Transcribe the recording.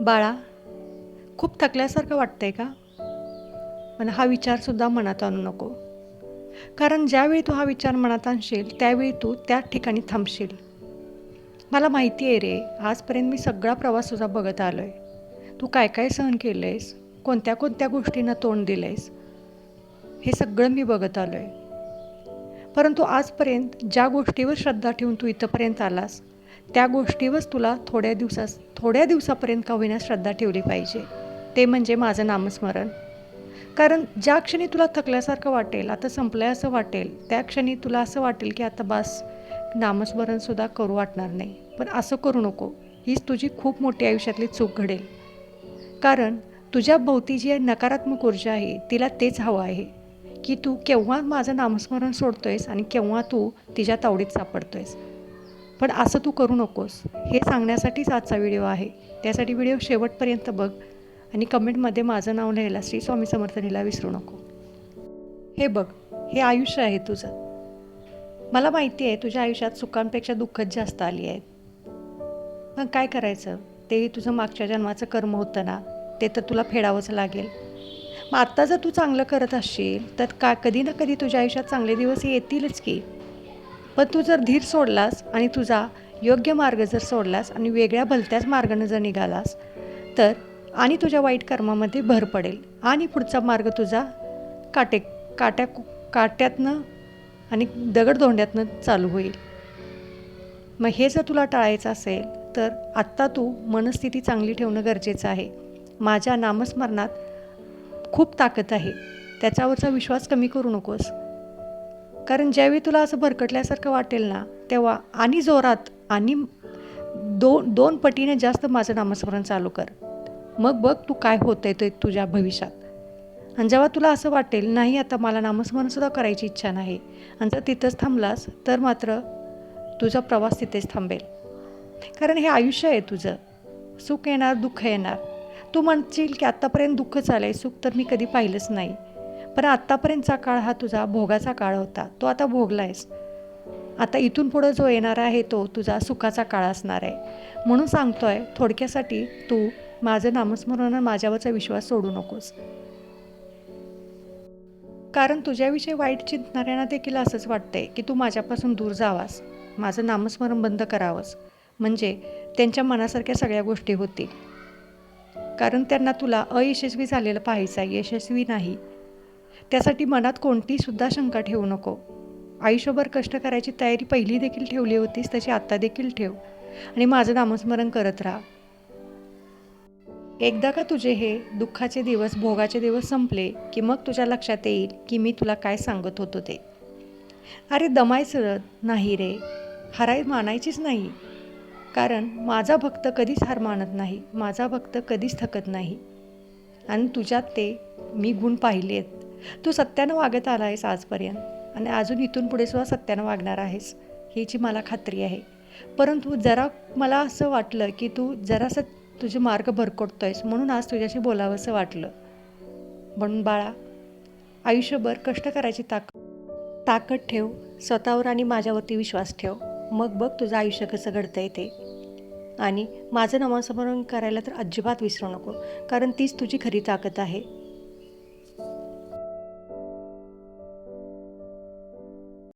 बाळा, खूप थकल्यासारखं वाटतंय का? पण हा विचारसुद्धा मनात आणू नको. कारण ज्यावेळी तू हा विचार मनात आणशील, त्यावेळी तू त्याच ठिकाणी थांबशील. मला माहिती आहे रे, आजपर्यंत मी सगळा प्रवास तुझा बघत आलो आहे. तू काय काय सहन केलं आहेस, कोणत्या कोणत्या गोष्टींना तोंड दिलं आहेस, हे सगळं मी बघत आलो आहे. परंतु आजपर्यंत ज्या गोष्टीवर श्रद्धा ठेवून तू इथंपर्यंत आलास, त्या गोष्टीवर तुला थोड्या दिवसापर्यंत का होईना श्रद्धा ठेवली पाहिजे. ते म्हणजे माझं नामस्मरण. कारण ज्या क्षणी तुला थकल्यासारखं वाटेल, आता संपलंय असं वाटेल, त्या क्षणी तुला असं वाटेल की आता बस, नामस्मरणसुद्धा करू वाटणार नाही. पण असं करू नको. हीच तुझी खूप मोठी आयुष्यातली चूक घडेल. कारण तुझ्या भोवती जी नकारात्मक ऊर्जा आहे, तिला तेच हवं आहे की तू केव्हा माझं नामस्मरण सोडतोयस आणि केव्हा तू तिच्या तावडीत सापडतोयस. पण असं तू करू नकोस, हे सांगण्यासाठीच आजचा व्हिडिओ आहे. त्यासाठी व्हिडिओ शेवटपर्यंत बघ आणि कमेंटमध्ये माझं नाव लिहायला श्री स्वामी समर्थ लिहायला विसरू नको. हे बघ, हे आयुष्य आहे तुझं. मला माहिती आहे तुझ्या आयुष्यात सुखांपेक्षा दुःखच जास्त आली आहेत. पण काय करायचं, तेही तुझं मागच्या जन्माचं कर्म होतं ना, ते तर तुला फेडावंच लागेल. मग आत्ता जर तू चांगलं करत असशील तर कधी ना कधी तुझ्या आयुष्यात चांगले दिवस येतीलच की. पण तू जर धीर सोडलास आणि तुझा योग्य मार्ग जर सोडलास आणि वेगळ्या भलत्याच मार्गाने जर निघालास, तर आणि तुझ्या वाईट कर्मामध्ये भर पडेल आणि पुढचा मार्ग तुझा काटे काट्या काट्यातनं आणि दगडधोंड्यातनं चालू होईल. मग हे जर तुला टाळायचं असेल तर आत्ता तू मनस्थिती चांगली ठेवणं गरजेचं आहे. माझ्या नामस्मरणात खूप ताकद आहे, त्याच्यावरचा विश्वास कमी करू नकोस. कारण ज्यावेळी तुला असं भरकटल्यासारखं वाटेल ना, तेव्हा आणि जोरात आणि दोन पटीने जास्त माझं नामस्मरण चालू कर. मग बघ तू काय होतंय ते तुझ्या भविष्यात. आणि जेव्हा तुला असं वाटेल नाही आता मला नामस्मरणसुद्धा करायची इच्छा नाही, आणि जर तिथंच थांबलास तर मात्र तुझा प्रवास तिथेच थांबेल. कारण हे आयुष्य आहे तुझं. सुख येणार, दुःख येणार. तू म्हणशील की आत्तापर्यंत दुःख झालं आहे, सुख तर मी कधी पाहिलंच नाही. पण आत्तापर्यंतचा काळ हा तुझा भोगाचा काळ होता, तो आता भोगला आहेस. आता इथून पुढं जो येणार आहे तो तुझा सुखाचा काळ असणार आहे. म्हणून सांगतोय थोडक्यासाठी, तू माझं नामस्मरण माझ्यावरचा विश्वास सोडू नकोस. कारण तुझ्याविषयी वाईट चिंतणाऱ्यांना देखील असंच वाटतंय की तू माझ्यापासून दूर जावास, माझं नामस्मरण बंद करावंस, म्हणजे त्यांच्या मनासारख्या सगळ्या गोष्टी होतील. कारण त्यांना तुला अयशस्वी झालेलं पाहायचं आहे, यशस्वी नाही. त्यासाठी मनात कोणतीसुद्धा शंका ठेवू नको. आयुष्यभर कष्ट करायची तयारी पहिली देखील ठेवली होतीस, तशी आत्ता देखील ठेव आणि माझं नामस्मरण करत राहा. एकदा का तुझे हे दुःखाचे दिवस, भोगाचे दिवस संपले की मग तुझ्या लक्षात येईल की मी तुला काय सांगत होतो ते. अरे दमायचं नाही रे, हार मानायचीच नाही. कारण माझा भक्त कधीच हार मानत नाही, माझा भक्त कधीच थकत नाही. आणि तुझ्यात ते मी गुण पाहिले आहेत. तू सत्यानं वागत आला आहेस आजपर्यंत आणि अजून इथून पुढे सुद्धा सत्यानं वागणार आहेस, हीची मला खात्री आहे. परंतु जरा मला असं वाटलं की तू जरासं तुझे मार्ग भरकटतो आहेस, म्हणून आज तुझ्याशी बोलावंसं वाटलं. म्हणून बाळा, आयुष्यभर कष्ट करायची ताकद ठेव स्वतःवर आणि माझ्यावरती विश्वास ठेव. मग बघ तुझं आयुष्य कसं घडतंय ते. आणि माझं नामस्मरण करायला तर अजिबात विसरू नको, कारण तीच तुझी खरी ताकद आहे.